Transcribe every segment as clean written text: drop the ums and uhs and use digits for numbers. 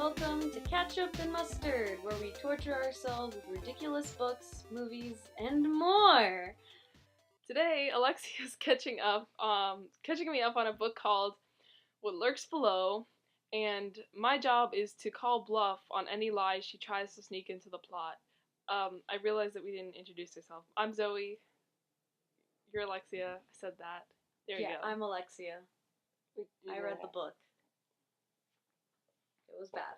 Welcome to Ketchup and Mustard, where we torture ourselves with ridiculous books, movies, and more. Today, Alexia is catching me up on a book called What Lurks Below, and my job is to call bluff on any lies she tries to sneak into the plot. I realized that we didn't introduce ourselves. I'm Zoe. You're Alexia. I said that. There you go. I'm Alexia. I read the book. It was bad.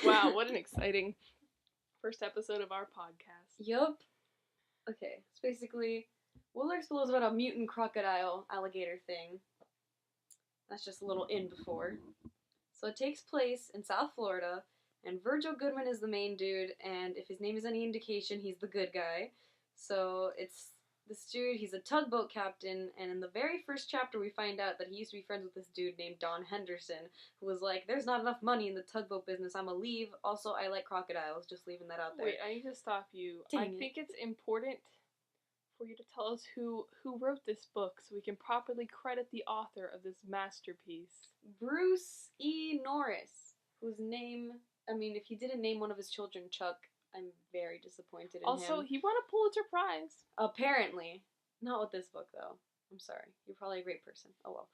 Wow, what an exciting first episode of our podcast. Yup. Okay, it's basically What Lurks Below is about a mutant crocodile alligator thing. That's just a little in before. So it takes place in South Florida, and Virgil Goodman is the main dude, and if his name is any indication, he's the good guy. So it's this dude, he's a tugboat captain, and in the very first chapter we find out that he used to be friends with this dude named Don Henderson, who was like, there's not enough money in the tugboat business, I'ma leave, also I like crocodiles, just leaving that out there. Wait, I need to stop you. Dang I it. think it's important for you to tell us who wrote this book so we can properly credit the author of this masterpiece. Bruce E. Norris, whose name, if he didn't name one of his children Chuck, I'm very disappointed in him. Also, he won a Pulitzer Prize. Apparently. Not with this book, though. I'm sorry. You're probably a great person. Oh well.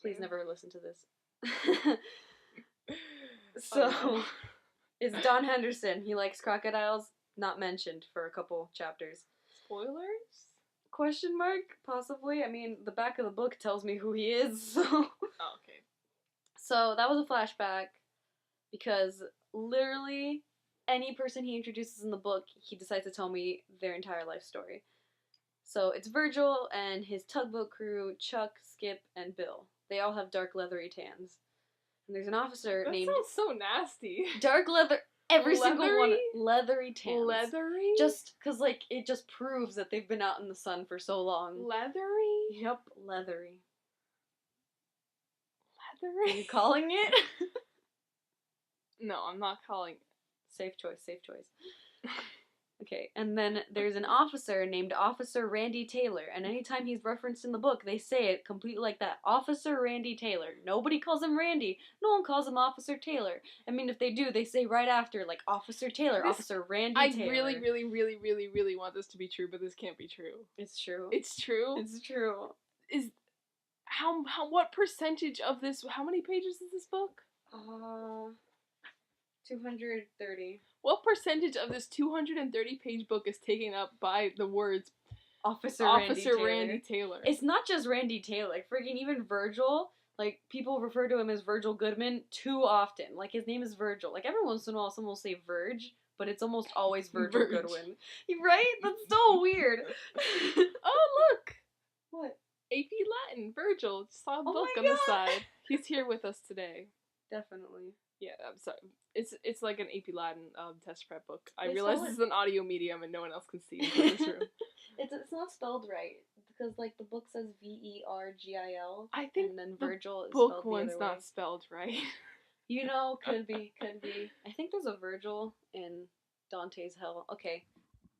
Please never listen to this. So, it's Don Henderson. He likes crocodiles. Not mentioned for a couple chapters. Spoilers? Question mark? Possibly. The back of the book tells me who he is, so... Oh, okay. So, that was a flashback, because literally any person he introduces in the book, he decides to tell me their entire life story. So, it's Virgil and his tugboat crew, Chuck, Skip, and Bill. They all have dark leathery tans. And there's an officer named... That sounds so nasty. Dark leather... Every single one. Leathery tans. Leathery? Just, because, it just proves that they've been out in the sun for so long. Leathery? Yep, leathery. Leathery? Are you calling it? No, I'm not calling it. Safe choice. Okay, and then there's an officer named Officer Randy Taylor, and anytime he's referenced in the book, they say it completely like that. Officer Randy Taylor. Nobody calls him Randy. No one calls him Officer Taylor. If they do, they say right after, Officer Taylor, Officer Randy Taylor. I really want this to be true, but this can't be true. It's true. It's true? It's true. What percentage of this, how many pages is this book? 230. What percentage of this 230-page book is taken up by the words Officer Randy Taylor? It's not just Randy Taylor. Friggin' even Virgil, people refer to him as Virgil Goodman too often. His name is Virgil. Every once in a while someone will say Verge, but it's almost always Virgil Goodwin. Right? That's so weird. Oh, look! What? AP Latin, Virgil. Saw a book on God. the side. He's here with us today. Definitely. Yeah, I'm sorry. It's like an AP Latin test prep book. I realize this is an audio medium and no one else can see in this room. It's not spelled right because the book says Vergil. I think and then Virgil is book spelled the one's other not way. spelled right. Could be. I think there's a Virgil in Dante's Hell. Okay,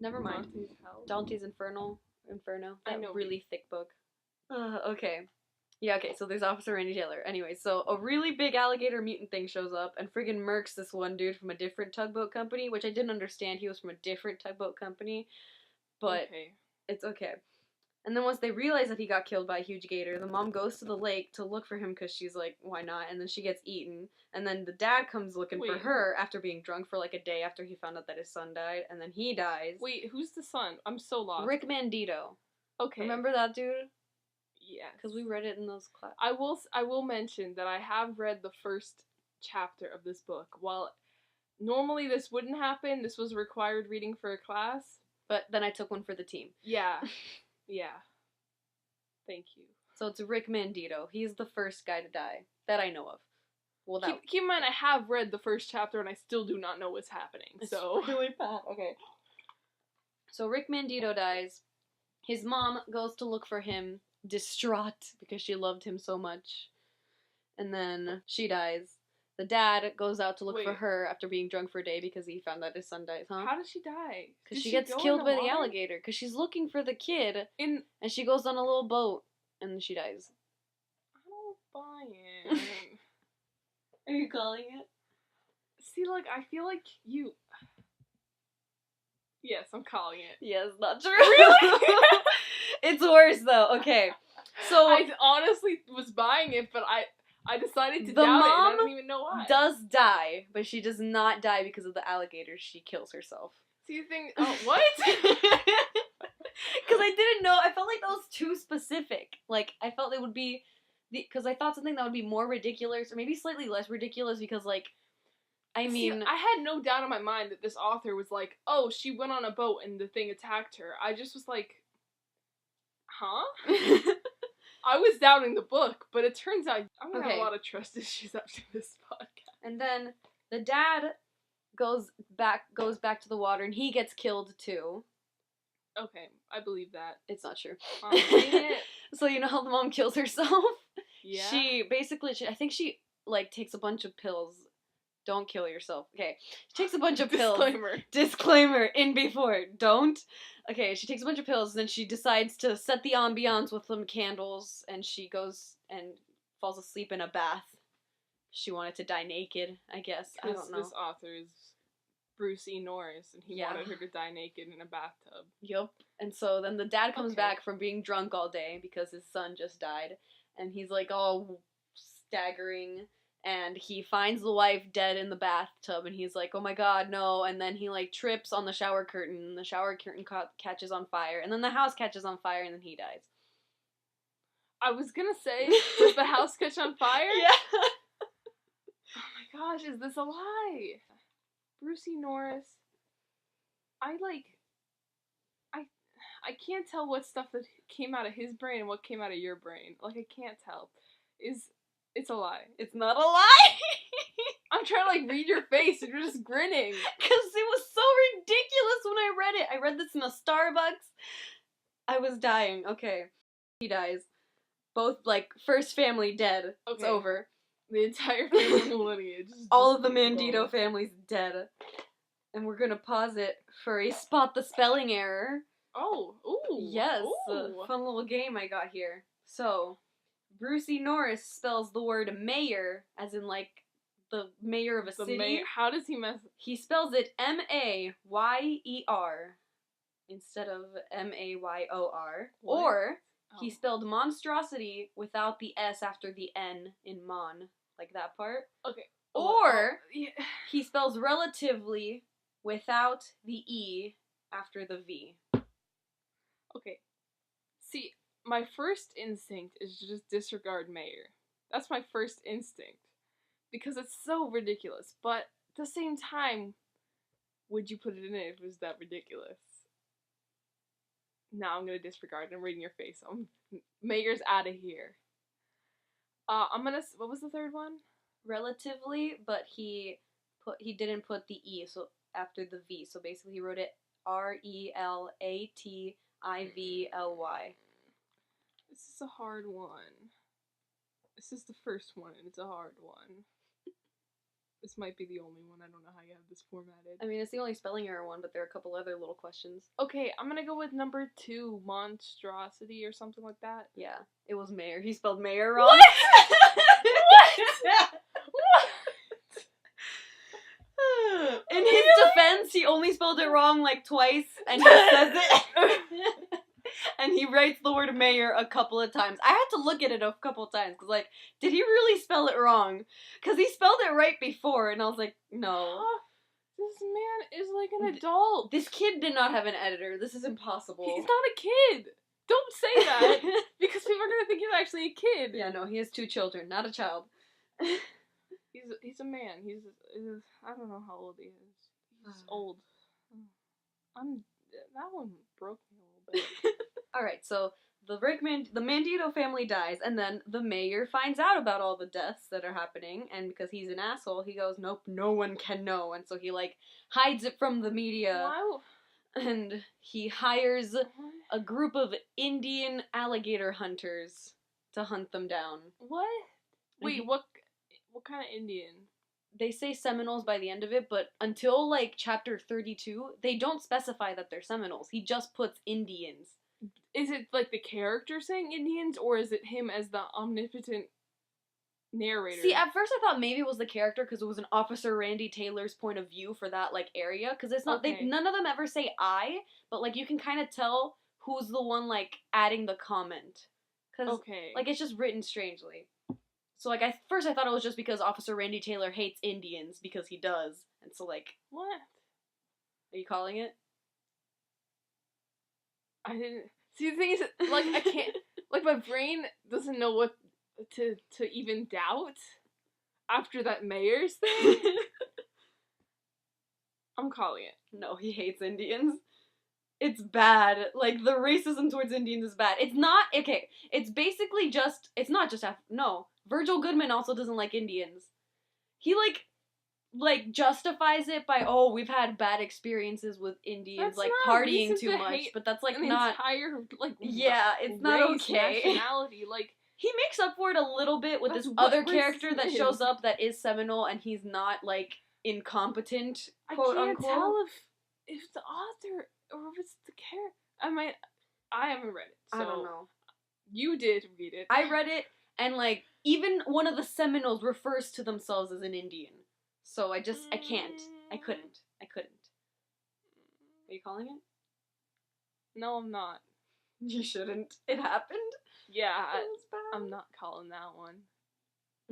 never mind. Dante's Hell. Dante's Inferno. I That know. really thick book. Okay. Yeah, okay, so there's Officer Randy Taylor. Anyway, so a really big alligator mutant thing shows up and friggin' murks this one dude from a different tugboat company, which I didn't understand he was from a different tugboat company, but It's okay. And then once they realize that he got killed by a huge gator, the mom goes to the lake to look for him because she's like, why not? And then she gets eaten. And then the dad comes looking for her after being drunk for a day after he found out that his son died, and then he dies. Wait, who's the son? I'm so lost. Rick Mandito. Okay. Remember that dude? Yeah. Because we read it in those classes. I will mention that I have read the first chapter of this book. While normally this wouldn't happen, this was required reading for a class. But then I took one for the team. Yeah. Yeah. Thank you. So it's Rick Mandito. He's the first guy to die that I know of. Well, keep in mind, I have read the first chapter and I still do not know what's happening. So it's really bad. Okay. So Rick Mandito dies. His mom goes to look for him, distraught because she loved him so much. And then she dies. The dad goes out to look for her after being drunk for a day because he found out his son dies, huh? How does she die? Because she gets killed by the alligator. Because she's looking for the kid, and she goes on a little boat, and she dies. I don't buy it. Are you calling it? See, like, I feel like you... Yes, I'm calling it. Yes, not true. Really? It's worse, though. Okay. So... I honestly was buying it, but I decided to the doubt it, and I mom don't even know why. does die, but she does not die because of the alligators. She kills herself. So you think... Oh, what? Because I didn't know. I felt like that was too specific. Like, I felt it would be... Because I thought something that would be more ridiculous, or maybe slightly less ridiculous, because, like... I mean... See, I had no doubt in my mind that this author was like, oh, she went on a boat and the thing attacked her. I just was like, huh? I was doubting the book, but it turns out I'm gonna have a lot of trust issues after this podcast. And then the dad goes back to the water, and he gets killed too. Okay, I believe that. It's not true. Dang it. So you know how the mom kills herself? Yeah. She basically, I think she, like, takes a bunch of pills. Don't kill yourself. Okay. She takes a bunch of pills. Disclaimer in before. Don't. Okay, she takes a bunch of pills, then she decides to set the ambiance with some candles, and she goes and falls asleep in a bath. She wanted to die naked, I guess. I don't know. This author is Bruce E. Norris, and he wanted her to die naked in a bathtub. Yup. And so then the dad comes back from being drunk all day because his son just died, and he's, like, all staggering. And he finds the wife dead in the bathtub, and he's like, oh my god, no. And then he, like, trips on the shower curtain, and the shower curtain catches on fire. And then the house catches on fire, and then he dies. I was gonna say, does the house catch on fire? Yeah. Oh my gosh, is this a lie? Bruce E. Norris. I can't tell what stuff that came out of his brain and what came out of your brain. Like, I can't tell. It's a lie. It's not a lie! I'm trying to, like, read your face and you're just grinning. Because it was so ridiculous when I read it. I read this in a Starbucks. I was dying. Okay. He dies. Both, like, first family dead. Okay. It's over. The entire family lineage. All of the Mandito family's dead. And we're gonna pause it for a spot the spelling error. Oh, ooh. Yes. Ooh. A fun little game I got here. So... Bruce E. Norris spells the word mayor as in, like, the mayor of a city. How does he mess? He spells it M-A-Y-E-R instead of M-A-Y-O-R. Or he spelled monstrosity without the S after the N in mon, like that part. Okay. Or he spells relatively without the E after the V. Okay. See, my first instinct is to just disregard mayor. That's my first instinct. Because it's so ridiculous. But at the same time, would you put it in if it was that ridiculous? No, I'm gonna disregard it. I'm reading your face. Mayor's out of here. What was the third one? Relatively, but he didn't put the E so after the V. So basically he wrote it R-E-L-A-T-I-V-L-Y. This is a hard one. This is the first one, and it's a hard one. This might be the only one. I don't know how you have this formatted. I mean, it's the only spelling error one, but there are a couple other little questions. Okay, I'm gonna go with number 2, monstrosity or something like that. Yeah, it was mayor. He spelled mayor wrong. What? What? In his defense, he only spelled it wrong, like, twice, and he says it. And he writes the word mayor a couple of times. I had to look at it a couple of times, because, like, did he really spell it wrong? Because he spelled it right before, and I was like, no. This man is like an adult. This kid did not have an editor. This is impossible. He's not a kid. Don't say that, because people are going to think he's actually a kid. Yeah, no, he has 2 children, not a child. He's a man. He's I don't know how old he is. He's old. That one broke me a little bit. Alright, so the Mandito family dies, and then the mayor finds out about all the deaths that are happening, and because he's an asshole, he goes, nope, no one can know, and so he, like, hides it from the media. Wow. And he hires a group of Indian alligator hunters to hunt them down. What? Wait, what kind of Indian? They say Seminoles by the end of it, but until, like, chapter 32, they don't specify that they're Seminoles. He just puts Indians. Is it, like, the character saying Indians, or is it him as the omnipotent narrator. See, at first I thought maybe it was the character because it was an Officer Randy Taylor's point of view for that, like, area. Because it's not, none of them ever say I, but, like, you can kind of tell who's the one, like, adding the comment. Because, like, it's just written strangely. So, like, first I thought it was just because Officer Randy Taylor hates Indians, because he does. And so, like... What? Are you calling it? I didn't... See, the thing is, like, I can't... like, my brain doesn't know what to even doubt after that mayor's thing. I'm calling it. No, he hates Indians. It's bad. Like, the racism towards Indians is bad. It's not... Okay, it's basically just... It's not just... No. Virgil Goodman also doesn't like Indians. He, like, justifies it by, oh, we've had bad experiences with Indians, like, partying too much, but that's, like, not... entire, like, yeah, it's not okay. Nationality, like... He makes up for it a little bit with this other character that shows up that is Seminole, and he's not, like, incompetent, quote unquote. I can't tell if the author, or if it's the character... I haven't read it, so... I don't know. You did read it. I read it, and, like, even one of the Seminoles refers to themselves as an Indian. So I can't. I couldn't. Are you calling it? No, I'm not. You shouldn't. It happened. Yeah, I'm not calling that one.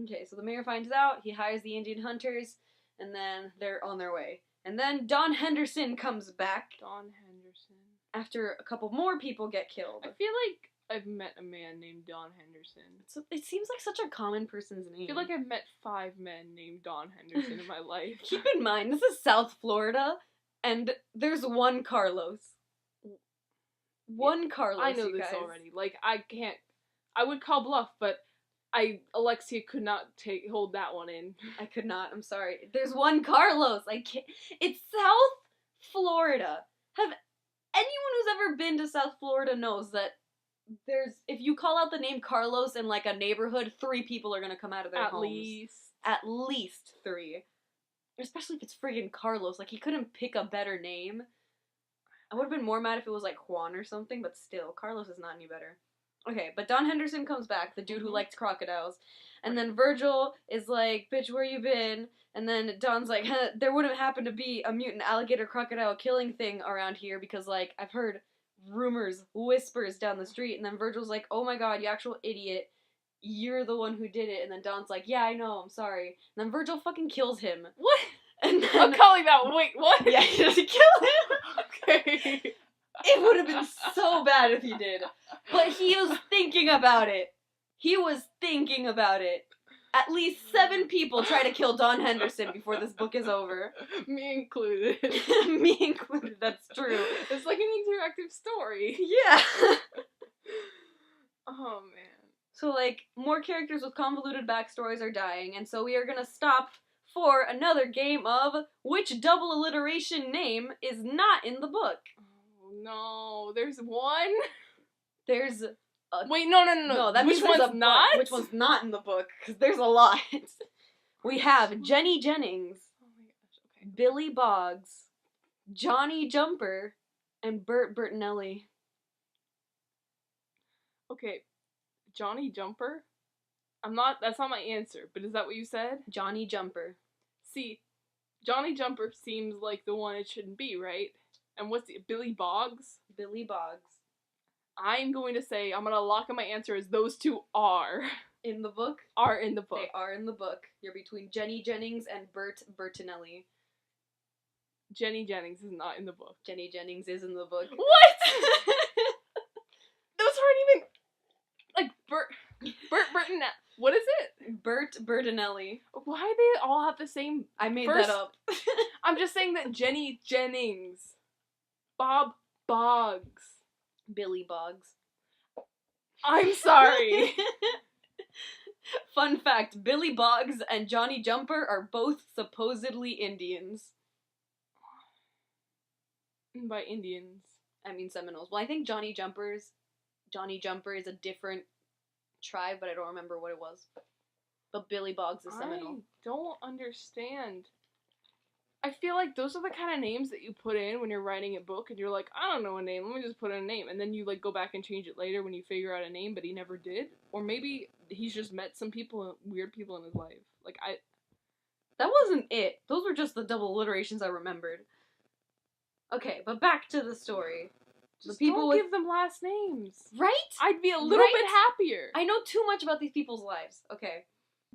Okay, so the mayor finds out, he hires the Indian hunters, and then they're on their way. And then Don Henderson comes back. Don Henderson. After a couple more people get killed. I feel like I've met a man named Don Henderson. It seems like such a common person's name. I feel like I've met 5 men named Don Henderson in my life. Keep in mind, this is South Florida, and there's one Carlos. One Carlos, I know this already. Like, I would call bluff, but Alexia could not hold that one in. I could not, I'm sorry. There's one Carlos, I can't. It's South Florida. Anyone who's ever been to South Florida knows that if you call out the name Carlos in, like, a neighborhood, 3 people are gonna come out of their homes. At least 3. Especially if it's friggin' Carlos. Like, he couldn't pick a better name. I would've been more mad if it was, like, Juan or something, but still, Carlos is not any better. Okay, but Don Henderson comes back, the dude who liked crocodiles, and then Virgil is like, bitch, where you been? And then Don's like, there wouldn't happen to be a mutant alligator crocodile killing thing around here, because, like, I've heard rumors, whispers down the street, and then Virgil's like, oh my god, you actual idiot, you're the one who did it, and then Don's like, yeah, I know, I'm sorry, and then Virgil fucking kills him. What? And then, I'm calling that, wait, what? Yeah, he doesn't kill him! Okay. It would have been so bad if he did, but he was thinking about it. At least 7 people try to kill Don Henderson before this book is over. Me included. Me included, that's true. It's like an interactive story. Yeah. Oh, man. So, like, more characters with convoluted backstories are dying, and so we are gonna stop for another game of which double alliteration name is not in the book. Oh, no. There's one? There's... Wait, no. No, that means which one's not? Which one's not in the book? Because there's a lot. We have Jenny Jennings, oh my gosh, okay. Billy Boggs, Johnny Jumper, and Bert Bertinelli. Okay, Johnny Jumper? That's not my answer, but is that what you said? Johnny Jumper. See, Johnny Jumper seems like the one it shouldn't be, right? And what's it, Billy Boggs? Billy Boggs. I'm going to lock in my answer as those 2 are. In the book? Are in the book. They are in the book. You're between Jenny Jennings and Bert Bertinelli. Jenny Jennings is not in the book. Jenny Jennings is in the book. What?! Those aren't even... Like, Bert Bertinelli. What is it? Bert Bertinelli. Why do they all have the same... I made that up. I'm just saying that Jenny Jennings. Bob Boggs. Billy Boggs. I'm sorry. Fun fact, Billy Boggs and Johnny Jumper are both supposedly Indians. By Indians, I mean Seminoles. Well, I think Johnny Jumper is a different tribe, but I don't remember what it was. But Billy Boggs is Seminole. I don't understand. I feel like those are the kind of names that you put in when you're writing a book and you're like, I don't know a name, let me just put in a name. And then you like go back and change it later when you figure out a name, but he never did. Or maybe he's just met some people, weird people in his life. That wasn't it. Those were just the double alliterations I remembered. Okay, but back to the story. Just don't give them last names. Right? I'd be a little bit happier. I know too much about these people's lives. Okay.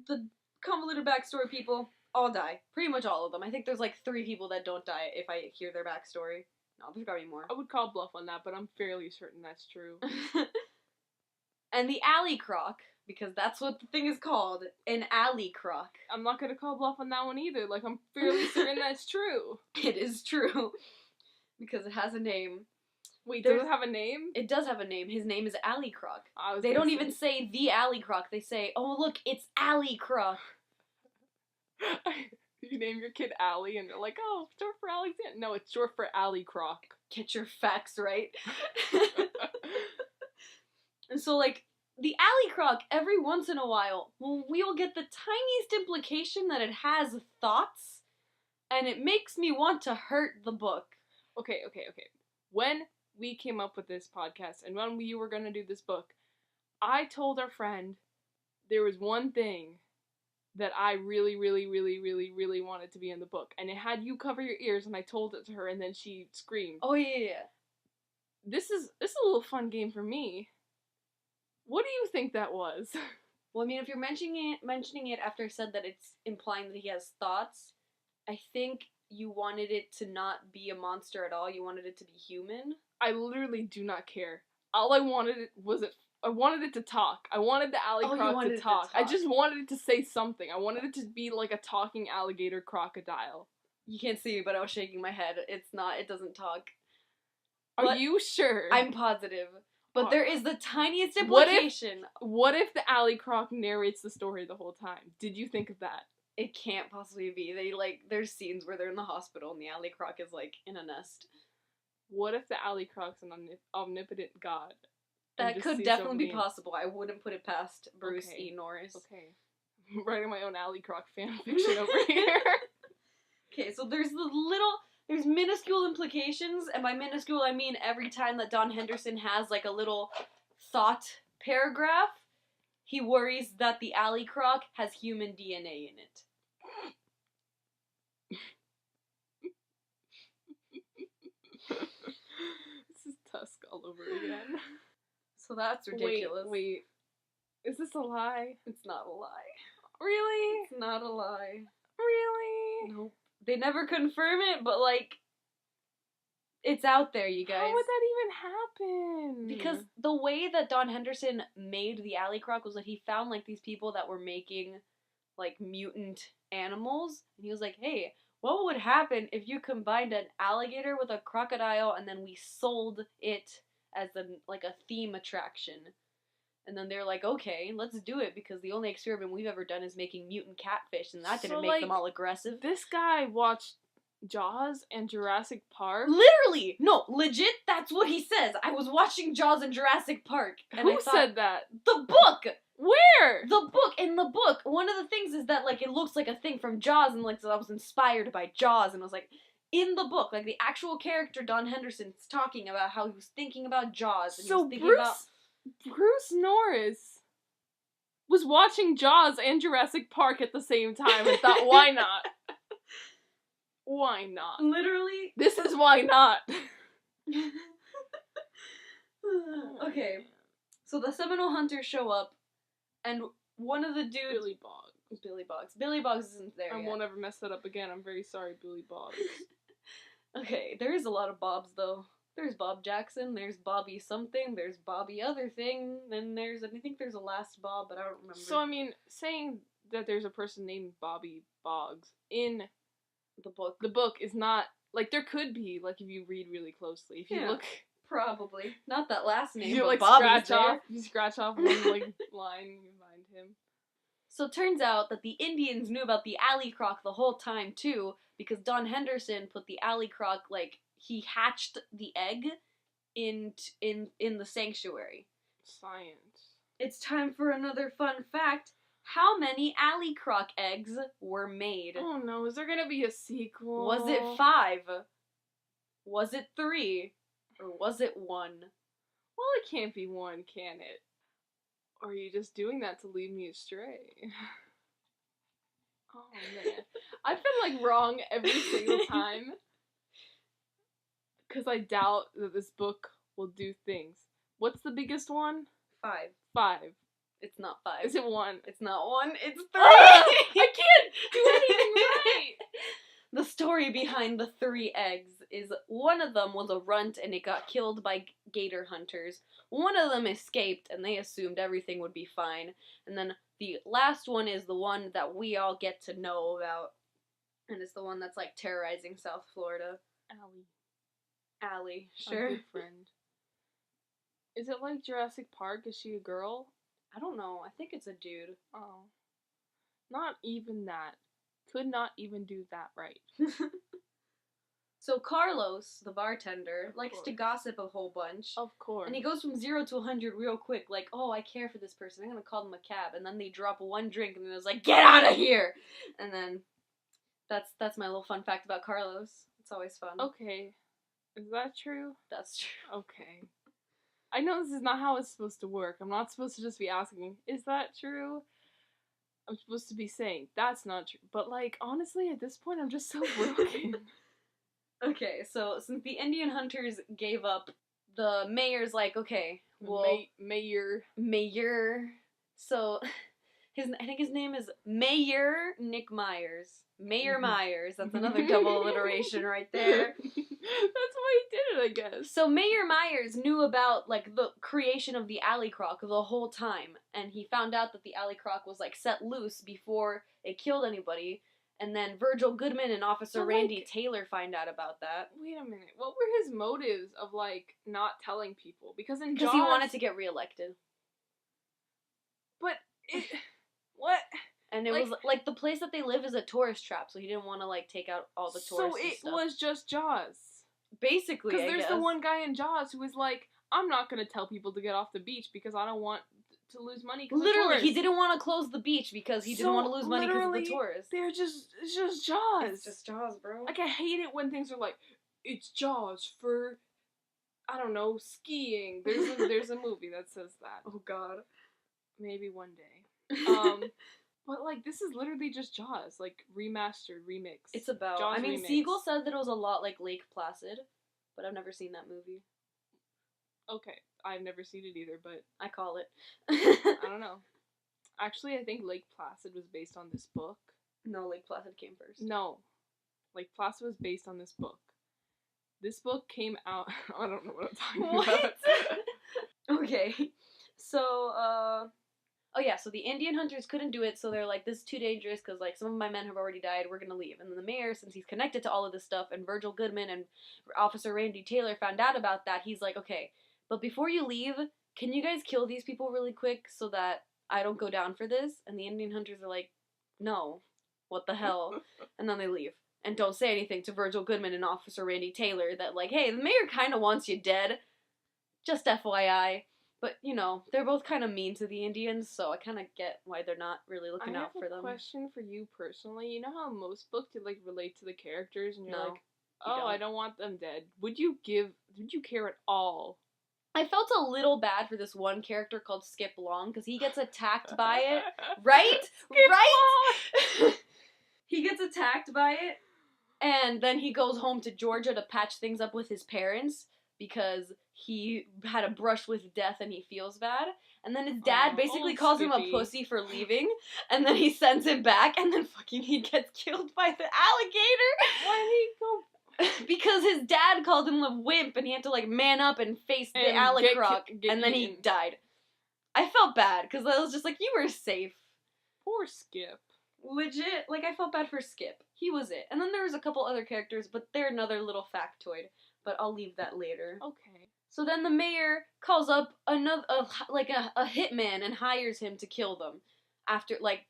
The convoluted backstory people all die. Pretty much all of them. I think there's like 3 people that don't die if I hear their backstory. No, there's gotta be more. I would call bluff on that, but I'm fairly certain that's true. And the alley croc, because that's what the thing is called, an alley croc. I'm not gonna call bluff on that one either. Like, I'm fairly certain that's true. It is true. Because it has a name. Wait, does it have a name? It does have a name. His name is Alley Croc. They don't even say the Alley Croc. They say, oh look, it's Alley Croc. You name your kid Allie and they're like, oh, short for Alexander. No, it's short for Alley Croc. Get your facts right. And so, like, the Alley Croc, every once in a while, we will get the tiniest implication that it has thoughts, and it makes me want to hurt the book. Okay. When we came up with this podcast, and when we were gonna do this book, I told our friend there was one thing that I really, really, really, really, really wanted to be in the book, and it had you cover your ears, and I told it to her, and then she screamed. Oh, yeah. This is a little fun game for me. What do you think that was? Well, I mean, if you're mentioning it after I said that it's implying that he has thoughts, I think you wanted it to not be a monster at all. You wanted it to be human. I literally do not care. All I wanted I wanted it to talk. I wanted the alley croc to talk. I just wanted it to say something. I wanted it to be like a talking alligator crocodile. You can't see me, but I was shaking my head. It doesn't talk. Are you sure? I'm positive. But there is the tiniest implication. What if the alley croc narrates the story the whole time? Did you think of that? It can't possibly be. There's scenes where they're in the hospital and the alley croc is, like, in a nest. What if the alley croc's an omnipotent god? That could definitely be possible. I wouldn't put it past Bruce E. Norris. Okay. I'm writing my own alley croc fanfiction over here. Okay, so there's minuscule implications, and by minuscule I mean every time that Don Henderson has, like, a little thought paragraph, he worries that the alley croc has human DNA in it. This is Tusk all over again. So that's ridiculous. Wait. Is this a lie? It's not a lie. Really? It's not a lie. Really? Nope. They never confirm it, but, like, it's out there, you guys. How would that even happen? Because the way that Don Henderson made the alley croc was that he found, like, these people that were making, like, mutant animals, and he was like, hey, what would happen if you combined an alligator with a crocodile and then we sold it as a theme attraction? And then they're like, okay, let's do it, because the only experiment we've ever done is making mutant catfish, and that didn't make them all aggressive. This guy watched Jaws and Jurassic Park? Literally! No, legit, that's what he says. I was watching Jaws and Jurassic Park. And Who said that? The book! Where? The book! In the book, one of the things is that, like, it looks like a thing from Jaws, and, like, so I was inspired by Jaws, and I was like, in the book, like, the actual character, Don Henderson's talking about how he was thinking about Jaws, and he was thinking about... Bruce Norris was watching Jaws and Jurassic Park at the same time and thought, why not? Why not? Literally. This is why not. Okay. So the Seminole Hunters show up, and one of the dudes... Billy Boggs isn't there yet. won't ever mess that up again. I'm very sorry, Billy Boggs. Okay, there is a lot of Bobs, though. There's Bob Jackson, there's Bobby something, there's Bobby other thing, and I think there's a last Bob, but I don't remember. So, I mean, saying that there's a person named Bobby Boggs in the book is not, like, there could be, like, if you read really closely. If you look... Probably. Not that last name, you, but like, Bobby's you scratch off one, like, line, you find him. So it turns out that the Indians knew about the alley croc the whole time, too, because Don Henderson put the alley croc, like, he hatched the egg in the sanctuary. Science. It's time for another fun fact. How many alley croc eggs were made? Oh no, is there gonna be a sequel? Was it 5? Was it 3? Or was it 1? Well, it can't be 1, can it? Or are you just doing that to lead me astray? Oh man. I've been like wrong every single time. Because I doubt that this book will do things. What's the biggest one? 5. 5. It's not 5. Is it 1? It's not 1, it's 3! I can't do anything right! The story behind the 3 eggs is one of them was a runt and it got killed by gator hunters. One of them escaped and they assumed everything would be fine. And then the last one is the one that we all get to know about. And it's the one that's like terrorizing South Florida. Allie, sure. A good friend. Is it like Jurassic Park? Is she a girl? I don't know. I think it's a dude. Oh. Not even that. Could not even do that right. So Carlos, the bartender, likes course. to gossip a whole bunch. Of course. And he goes from 0 to 100 real quick, like, oh, I care for this person, I'm gonna call them a cab. And then they drop 1 drink, and then it's like, get out of here! And then, that's my little fun fact about Carlos. It's always fun. Okay. Is that true? That's true. Okay. I know this is not how it's supposed to work. I'm not supposed to just be asking, is that true? I'm supposed to be saying, that's not true. But, like, honestly, at this point, I'm just so broken. Okay, so since the Indian hunters gave up, the mayor's like, okay, well... Mayor. So, I think his name is Mayor Nick Myers. Mayor Myers. That's another double alliteration right there. That's why he did it, I guess. So Mayor Myers knew about, like, the creation of the alley croc the whole time. And he found out that the alley croc was, like, set loose before it killed anybody. And then Virgil Goodman and Officer Randy Taylor find out about that. Wait a minute. What were his motives of, like, not telling people? Because in Jaws... Because he wanted to get reelected. But, what? And it was, like, the place that they live is a tourist trap, so he didn't want to, like, take out all the tourists. So it stuff. was just Jaws. Basically, Because there's the one guy in Jaws who was like, I'm not going to tell people to get off the beach because I don't want to lose money because literally, he didn't want to close the beach because he didn't want to lose money because of the tourists. It's just Jaws. It's just Jaws, bro. Like, I hate it when things are like, it's Jaws for, I don't know, skiing. There's a movie that says that. Oh, God. Maybe one day. But, like, this is literally just Jaws, like, remastered, remix. It's about, Jaws I mean, remix. Siegel said that it was a lot like Lake Placid, but I've never seen that movie. Okay, I've never seen it either, but... I call it. I don't know. Actually, I think Lake Placid was based on this book. No, Lake Placid came first. No. Lake Placid was based on this book. This book came out... I don't know what I'm talking about. Okay. So, oh yeah, so the Indian hunters couldn't do it, so they're like, this is too dangerous, because, like, some of my men have already died, we're gonna leave. And then the mayor, since he's connected to all of this stuff, and Virgil Goodman and Officer Randy Taylor found out about that, he's like, okay, but before you leave, can you guys kill these people really quick so that I don't go down for this? And the Indian hunters are like, no, what the hell? And then they leave. And don't say anything to Virgil Goodman and Officer Randy Taylor that, like, hey, the mayor kind of wants you dead. Just FYI. But, you know, they're both kind of mean to the Indians, so I kind of get why they're not really looking out for them. I have a question for you personally. You know how most books you, like, relate to the characters and you're No, like, oh, I don't want them dead. Would you care at all? I felt a little bad for this one character called Skip Long, because he gets attacked by it. Right? Right? He gets attacked by it, and then he goes home to Georgia to patch things up with his parents, because he had a brush with death and he feels bad. And then his dad basically calls him a pussy for leaving, and then he sends him back, and then fucking he gets killed by the alligator. Why did he go? Because his dad called him a wimp, and he had to, like, man up and face the alley croc, and then he died. I felt bad, because I was just like, you were safe. Poor Skip. Legit, like, I felt bad for Skip. He was it. And then there was a couple other characters, but they're another little factoid. But I'll leave that later. Okay. So then the mayor calls up another, a hitman and hires him to kill them. After, like,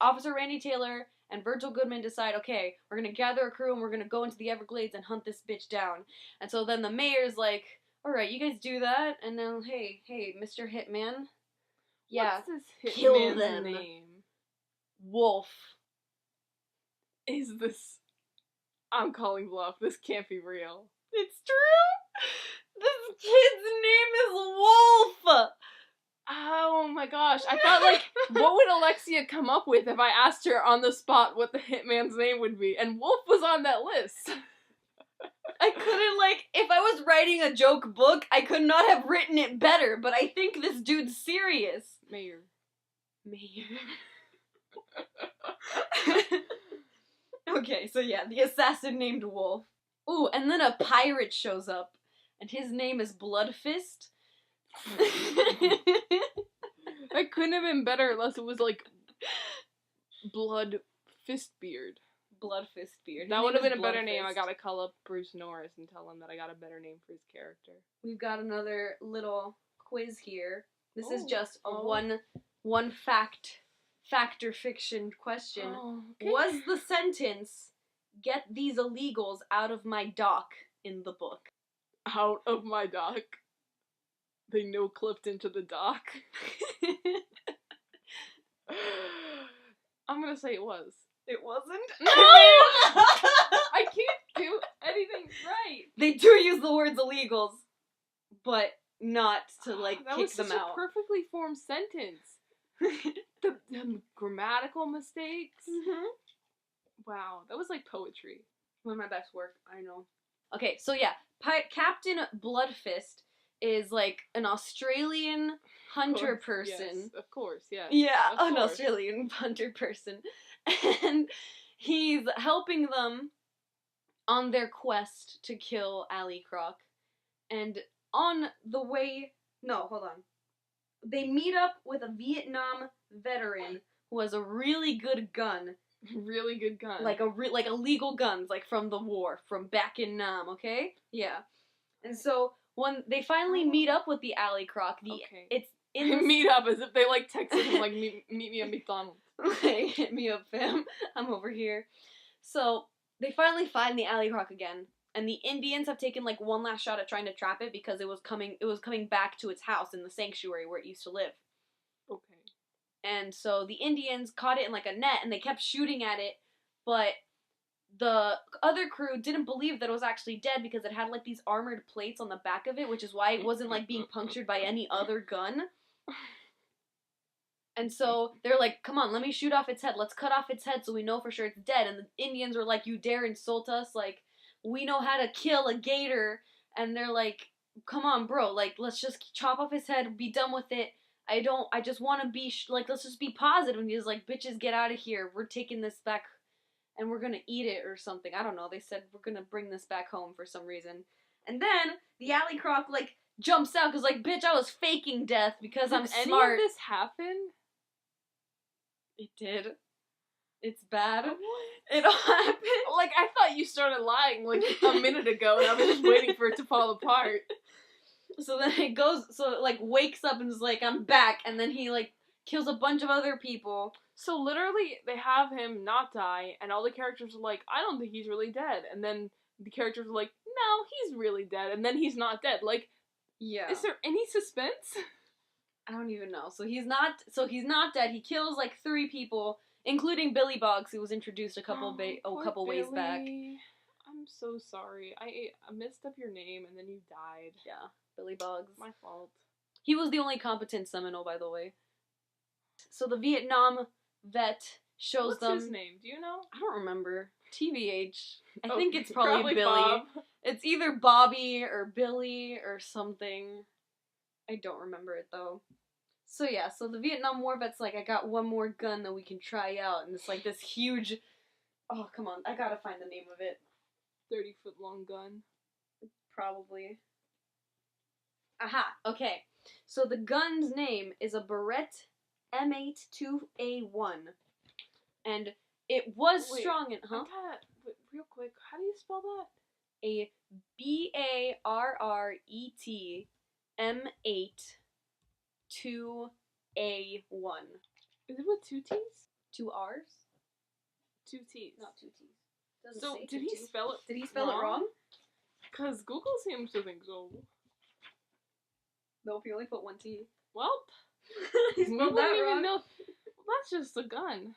Officer Randy Taylor and Virgil Goodman decide, okay, we're gonna gather a crew and we're gonna go into the Everglades and hunt this bitch down. And so then the mayor's like, alright, you guys do that, and then, hey, Mr. Hitman. Yeah, What's this kill hitman's them. name? Wolf. Is this... I'm calling bluff. This can't be real. It's true! This kid's name is Wolf! Oh my gosh. I thought, like, what would Alexia come up with if I asked her on the spot what the hitman's name would be? And Wolf was on that list. I couldn't, like, if I was writing a joke book, I could not have written it better, but I think this dude's serious. Mayor. Okay, so yeah, the assassin named Wolf. Ooh, and then a pirate shows up, and his name is Bloodfist. That couldn't have been better unless it was, like, Blood Fistbeard. Bloodfist Beard. That would have been a better name. I gotta call up Bruce Norris and tell him that I got a better name for his character. We've got another little quiz here. This is Oh, just a oh. one fact or fiction question. Oh, okay. Was the sentence "Get these illegals out of my dock" in the book? Out of my dock? They no-clipped into the dock? I'm gonna say it was. It wasn't? No! I can't do anything right. They do use the words illegals, but not to, like, that kick was them such out. a perfectly formed sentence. the grammatical mistakes. Mm-hmm. Wow, that was like poetry. One of my best work, I know. Okay, so yeah, Captain Bloodfist is, like, an Australian hunter person. Yes, of course, yes. Yeah, of an course. Australian hunter person. And he's helping them on their quest to kill Ali Croc. And on the way... No, hold on. They meet up with a Vietnam veteran who has a really good gun. Really good gun. Like illegal guns, like from the war, from back in Nam, okay? Yeah. And so when they finally meet up with the Ali Croc, Okay. it's in this... meet up as if they like texted him like meet me at McDonald's. Like, hit me up, fam. I'm over here. So they finally find the Ali Croc again, and the Indians have taken like one last shot at trying to trap it because it was coming back to its house in the sanctuary where it used to live. Okay. And so the Indians caught it in like a net, and they kept shooting at it, but the other crew didn't believe that it was actually dead because it had like these armored plates on the back of it, which is why it wasn't like being punctured by any other gun. And so they're like, come on, let me shoot off its head. Let's cut off its head so we know for sure it's dead. And the Indians were like, you dare insult us? Like, we know how to kill a gator. And they're like, come on, bro. Like, let's just chop off his head, be done with it. I just want to be, let's just be positive. And he's like, bitches, get out of here. We're taking this back and we're going to eat it or something. I don't know. They said, we're going to bring this back home for some reason. And then the Ali Croc, like, jumps out because, like, bitch, I was faking death because I'm smart. Did any of this happen? It did. It's bad. What? It all happened. Like, I thought you started lying, like, a minute ago, and I was just waiting for it to fall apart. So then it goes, so it, like, wakes up and is like, I'm back, and then he, like, kills a bunch of other people. So literally, they have him not die, and all the characters are like, I don't think he's really dead. And then the characters are like, no, he's really dead, and then he's not dead. Like, Yeah. is there any suspense? I don't even know. So he's not dead. He kills, like, 3 people, including Billy Boggs, who was introduced a couple ways back. I'm so sorry. I messed up your name, and then you died. Yeah, Billy Boggs. My fault. He was the only competent Seminole, by the way. So the Vietnam vet shows them... What's his name? Do you know? I don't remember. TVH. I Oh, think it's probably Billy. Bob. It's either Bobby or Billy or something. I don't remember it, though. So yeah, so the Vietnam War vet's like, I got one more gun that we can try out. And it's like this huge... Oh, come on. I gotta find the name of it. 30-foot long gun. Probably. Aha, okay. So the gun's name is a Beretta M82A1. And it was strong in... Huh? Real quick, how do you spell that? A BARRET M82A1. Is it with 2 T's? 2 R's? 2 T's. Not 2 T's. Doesn't So, say did 2 he T's. spell it Did he spell it wrong? Because Google seems to think so. Nope, he only put 1 T. Well, He we spelled wouldn't that even wrong. know. Well, that's just a gun.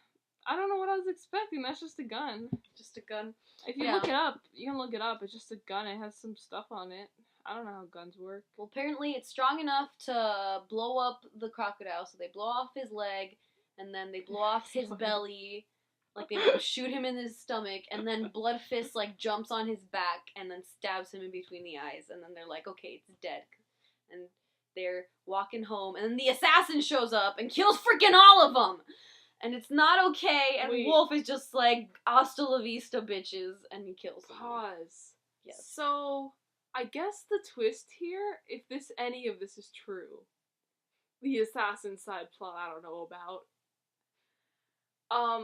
I don't know what I was expecting. That's just a gun. Just a gun. If you look it up, you can look it up. It's just a gun. It has some stuff on it. I don't know how guns work. Well, apparently it's strong enough to blow up the crocodile, so they blow off his leg, and then they blow off his belly, like they shoot him in his stomach, and then Bloodfist, like, jumps on his back and then stabs him in between the eyes, and then they're like, okay, it's dead. And they're walking home, and then the assassin shows up and kills freaking all of them! And it's not okay, and Wolf is just like, hasta la vista, bitches, and he kills them. Pause. Yes. So, I guess the twist here, if any of this is true, the assassin side plot I don't know about.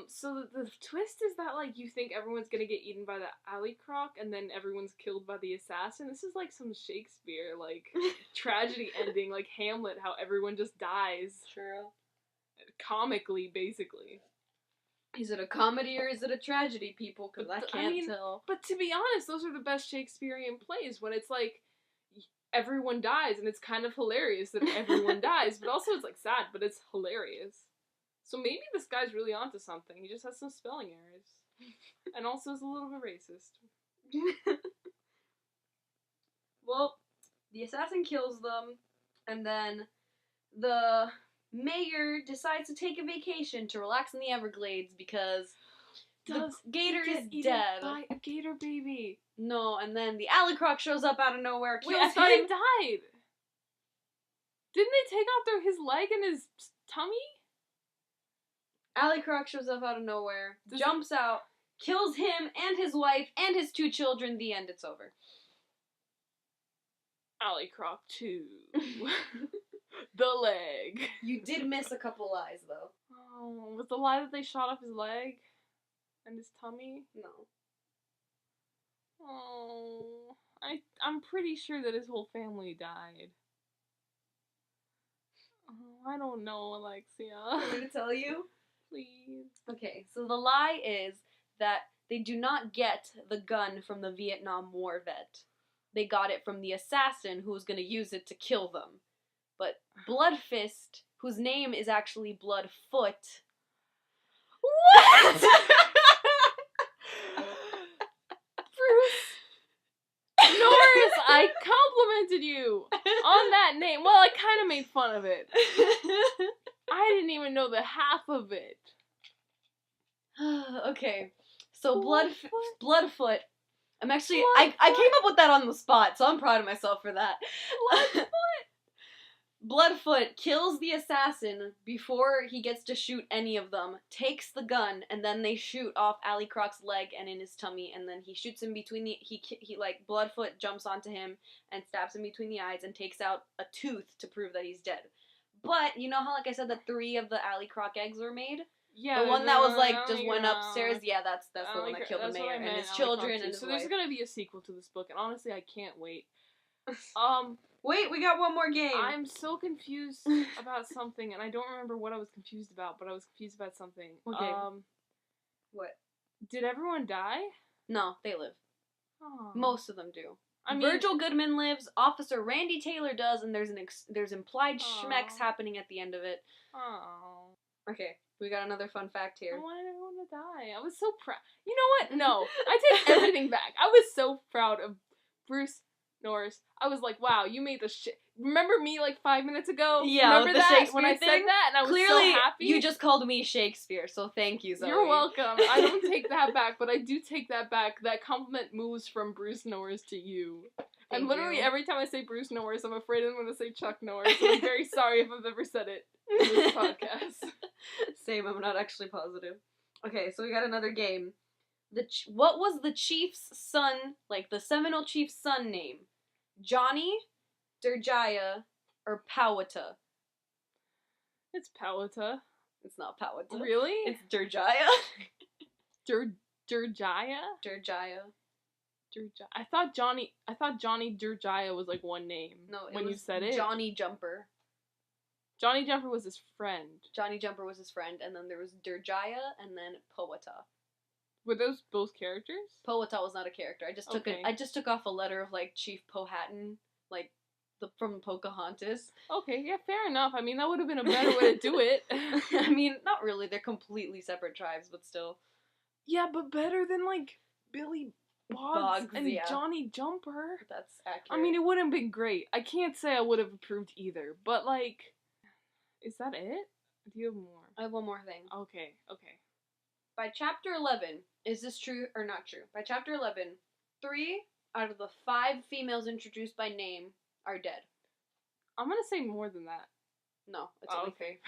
So the twist is that, like, you think everyone's gonna get eaten by the alley croc, and then everyone's killed by the assassin? This is like some Shakespeare, like, tragedy ending, like Hamlet, how everyone just dies. True. Comically, basically. Is it a comedy or is it a tragedy, people? Because I can't tell. But to be honest, those are the best Shakespearean plays, when it's like, everyone dies, and it's kind of hilarious that everyone dies, but also it's like sad, but it's hilarious. So maybe this guy's really onto something. He just has some spelling errors. And also is a little bit racist. Well, the assassin kills them, and then the mayor decides to take a vacation to relax in the Everglades because the gator is dead. By a gator baby. No, and then the alley croc shows up out of nowhere, kills him. I thought he died. Didn't they take off his leg and his tummy? Alley croc shows up out of nowhere, jumps out, kills him and his wife and his 2 children. The end. It's over. Alley croc 2. The leg. You did miss a couple lies, though. Oh, was the lie that they shot off his leg? And his tummy? No. Oh, I'm pretty sure that his whole family died. Oh, I don't know, Alexia. Want me to tell you? Please. Okay, so the lie is that they do not get the gun from the Vietnam War vet. They got it from the assassin who was going to use it to kill them. But Bloodfist, whose name is actually Bloodfoot... What?! Bruce Norris, I complimented you on that name. Well, I kind of made fun of it. I didn't even know the half of it. Okay, so Bloodfoot. I'm actually, I came up with that on the spot, so I'm proud of myself for that. Bloodfoot? Bloodfoot kills the assassin before he gets to shoot any of them, takes the gun, and then they shoot off Alley Croc's leg and in his tummy, and then he shoots him between the, like, Bloodfoot jumps onto him and stabs him between the eyes and takes out a tooth to prove that he's dead. But, you know how, like I said, that 3 of the Alley Croc eggs were made? Yeah. The one that was, like, just went upstairs? Yeah, that's the one that killed the mayor and his children and his So wife. there's gonna be a sequel to this book, and honestly, I can't wait. Wait, we got one more game. I'm so confused about something, and I don't remember what I was confused about, but I was confused about something. Okay. What? Did everyone die? No, they live. Oh. Most of them do. I mean, Virgil Goodman lives, Officer Randy Taylor does, and there's implied schmecks happening at the end of it. Oh. Okay, we got another fun fact here. I wanted everyone to die. I was so proud. You know what? No, I take everything back. I was so proud of Bruce Norris. I was like, wow, you made the shit. Remember me like 5 minutes ago? Yeah, remember the that Shakespeare when I thing? said that, and I was Clearly, so happy. You just called me Shakespeare, so thank you, Zoe. You're welcome. I don't take that back, but I do take that back. That compliment moves from Bruce Norris to you. And literally every time I say Bruce Norris, I'm afraid I'm going to say Chuck Norris. And I'm very sorry if I've ever said it in this podcast. Same, I'm not actually positive. Okay, so we got another game. What was the chief's son, like the Seminole chief's son name? Johnny, Durjaya, or Powhatan? It's Powhatan. It's not Powhatan. Really? It's Durjaya. Durjaya? Durjaya. I thought Johnny Durjaya was like one name. No, when you said it. Johnny Jumper. Johnny Jumper was his friend. Johnny Jumper was his friend, and then there was Durjaya, and then Powhatan. Were those both characters? Powhatan was not a character. I just took off a letter of like Chief Powhatan, like from Pocahontas. Okay, yeah, fair enough. I mean, that would have been a better way to do it. I mean, not really. They're completely separate tribes, but still. Yeah, but better than, like, Billy Boggs and yeah. Johnny Jumper. That's accurate. I mean, it wouldn't have been great. I can't say I would have approved either, but, like, is that it? Do you have more? I have one more thing. Okay. By chapter 11, is this true or not true? By chapter 11, 3 out of the 5 females introduced by name are dead. I'm gonna say more than that. No, it's only okay.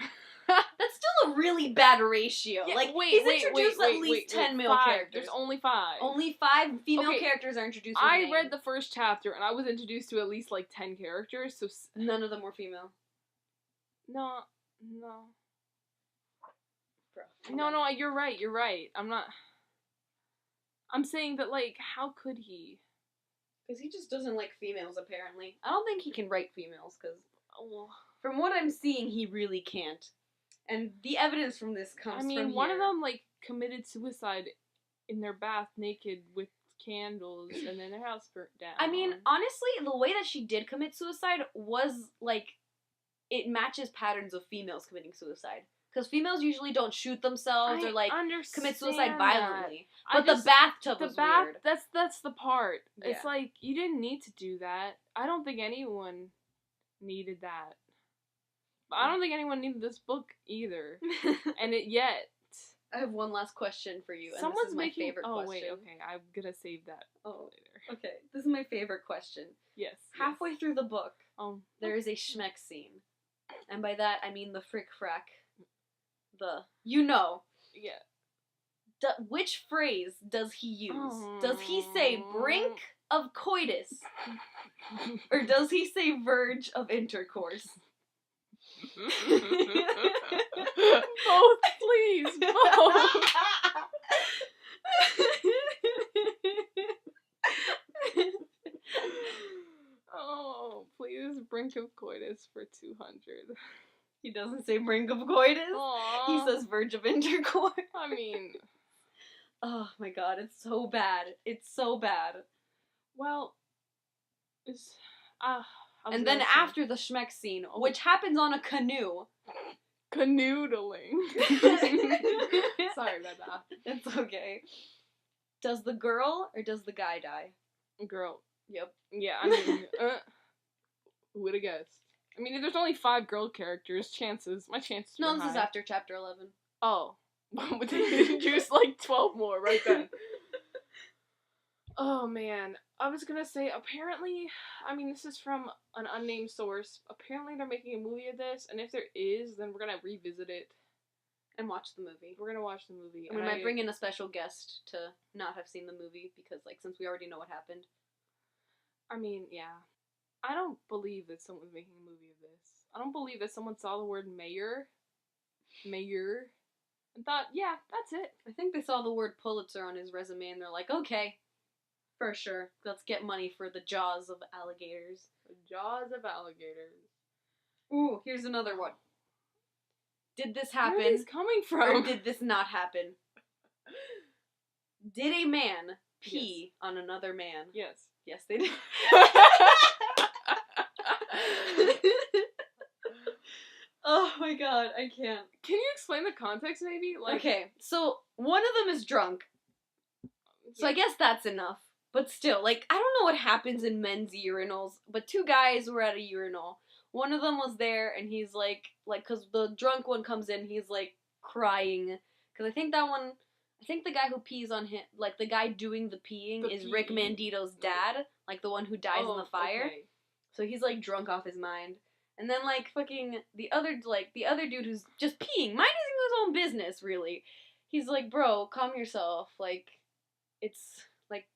That's still a really bad ratio. Yeah, like, he's introduced at least 10 male characters. There's only 5. Only 5 female characters are introduced with name. I read the first chapter, and I was introduced to at least, like, 10 characters, so... None of them were female. No. Bro. No, you're right. I'm saying that, like, how could he? Because he just doesn't like females, apparently. I don't think he can write females, because... From what I'm seeing, he really can't. And the evidence from this comes from here. One of them, like, committed suicide in their bath naked with candles, and then their house burnt down. I mean, honestly, the way that she did commit suicide was, like, it matches patterns of females committing suicide. Because females usually don't shoot themselves or, like, commit suicide violently. But the bathtub was weird. That's the part. Yeah. It's like, you didn't need to do that. I don't think anyone needed that. But I don't think anyone needed this book either. Yet. I have one last question for you, and Someone's this is my favorite question. Oh, wait, okay. I'm gonna save that later. Okay, this is my favorite question. Yes. Halfway through the book, there is a schmeck scene. And by that, I mean the frick-frack. Yeah. Which phrase does he use? Does he say brink of coitus? Or does he say verge of intercourse? Both, please. Both. Oh, please, brink of coitus for 200. He doesn't say brink of coitus. Aww. He says verge of intercourse. I mean... Oh my god, it's so bad. It's so bad. Well, it's... and then after the schmeck scene, which happens on a canoe. Canoodling. Sorry about that. It's okay. Does the girl or does the guy die? Girl. Yep. Yeah, I mean, who would have guessed? I mean, if there's only 5 girl characters, my chances No, were this high. is after chapter 11. Oh. But they introduced like 12 more right then. Oh man. I was gonna say, apparently, I mean, this is from an unnamed source. Apparently they're making a movie of this, and if there is, then we're gonna revisit it. And watch the movie. We're gonna watch the movie. And we might bring in a special guest to not have seen the movie, because, like, since we already know what happened. I mean, yeah. I don't believe that someone's making a movie of this. I don't believe that someone saw the word mayor, and thought, yeah, that's it. I think they saw the word Pulitzer on his resume, and they're like, okay, for sure, let's get money for the jaws of alligators. The jaws of alligators. Ooh, here's another one. Did this happen? Where is this coming from? Or did this not happen? Did a man pee on another man? Yes. Yes, they did. Oh my god, I can't. Can you explain the context, maybe? Like, okay, so one of them is drunk. So I guess that's enough. But still, like, I don't know what happens in men's urinals, but 2 guys were at a urinal. One of them was there, and he's like, because the drunk one comes in, he's, like, crying. Because I think the guy who pees on him, like, the guy doing the peeing is Rick Mandito's dad, like, the one who dies in the fire. Okay. So he's, like, drunk off his mind. And then, like, fucking, the other dude who's just peeing, minding his own business, really. He's like, bro, calm yourself, like, it's, like,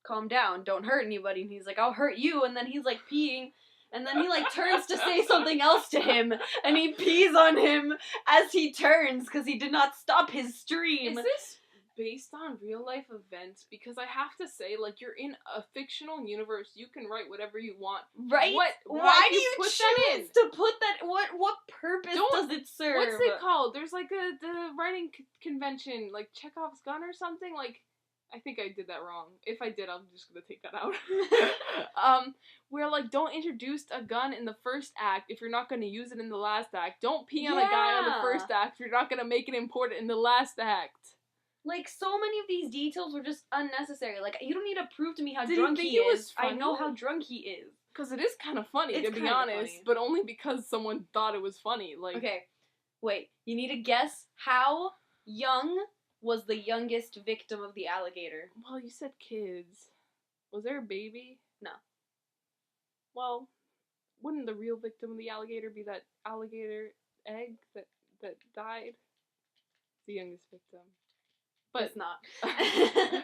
calm down, don't hurt anybody. And he's like, I'll hurt you, and then he's, like, peeing, and then he, like, turns to say something else to him, and he pees on him as he turns, because he did not stop his stream. Is this based on real life events? Because I have to say, like, you're in a fictional universe, you can write whatever you want. Right? Why do you put that in? To put that, what purpose does it serve? What's it called? There's, like, the writing convention, like, Chekhov's gun or something, like, I think I did that wrong. If I did, I'm just gonna take that out. Where, like, don't introduce a gun in the first act if you're not gonna use it in the last act. Don't pee on a guy on the first act if you're not gonna make it important in the last act. Like, so many of these details were just unnecessary. Like, you don't need to prove to me how Did drunk you think he it was is. I funny? know how drunk he is. Because it is kind of funny, It's to be kinda honest, funny. but only because someone thought it was funny. Like, Okay, wait. You need to guess how young was the youngest victim of the alligator. well, you said kids. Was there a baby? No. Well, wouldn't the real victim of the alligator be that alligator egg that died? The youngest victim. But it's not. I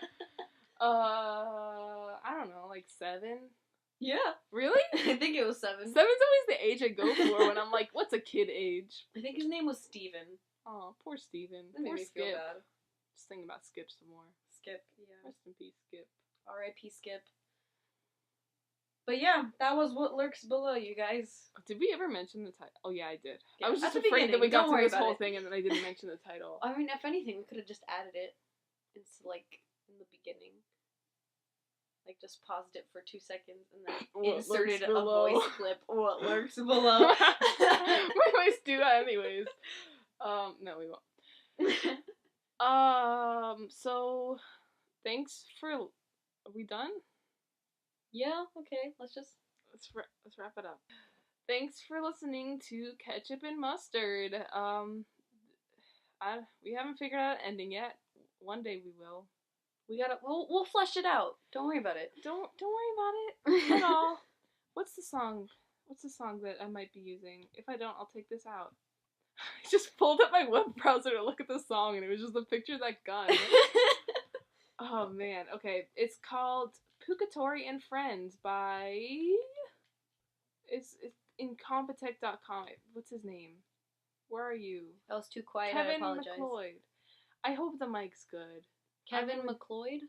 don't know, like 7? Yeah. Really? I think it was 7. 7's always the age I go for when I'm like, what's a kid age? I think his name was Steven. Oh, poor Steven. That made Poor me Skip. feel bad. Just thinking about Skip some more. Skip, yeah. Rest in peace, Skip. R.I.P. Skip. But yeah, that was what lurks below, you guys. Did we ever mention the title? Oh yeah, I did. Yeah, I was at just the afraid that we beginning. got Don't through worry this about whole it. thing and then I didn't mention the title. I mean, if anything, we could have just added it. It's like in the beginning. Like, just paused it for 2 seconds and then What inserted lurks a below. voice clip. What lurks below. We always do that anyways. No, we won't. So, thanks for... Are we done? Yeah, okay, let's Let's wrap it up. Thanks for listening to Ketchup and Mustard. We haven't figured out an ending yet. One day we will. We'll flesh it out. Don't worry about it. Don't worry about it at all. What's the song that I might be using? If I don't, I'll take this out. I just pulled up my web browser to look at the song and it was just a picture of that gun. Oh man, okay. It's called Pucatori and Friends by... It's incompetech.com. What's his name? Where are you? That was too quiet. Kevin I apologize. McLeod. I hope the mic's good. Kevin McLeod?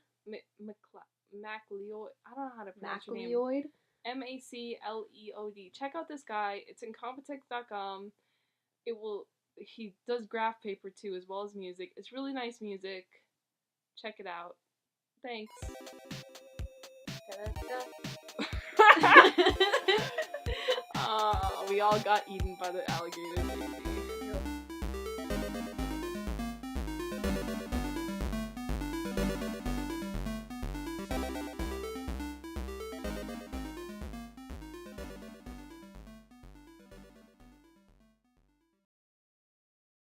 MacLeod. I don't know how to pronounce your name. MacLeod? MacLeod. Check out this guy. It's incompetech.com. He does graph paper too, as well as music. It's really nice music. Check it out. Thanks. We all got eaten by the alligator, baby.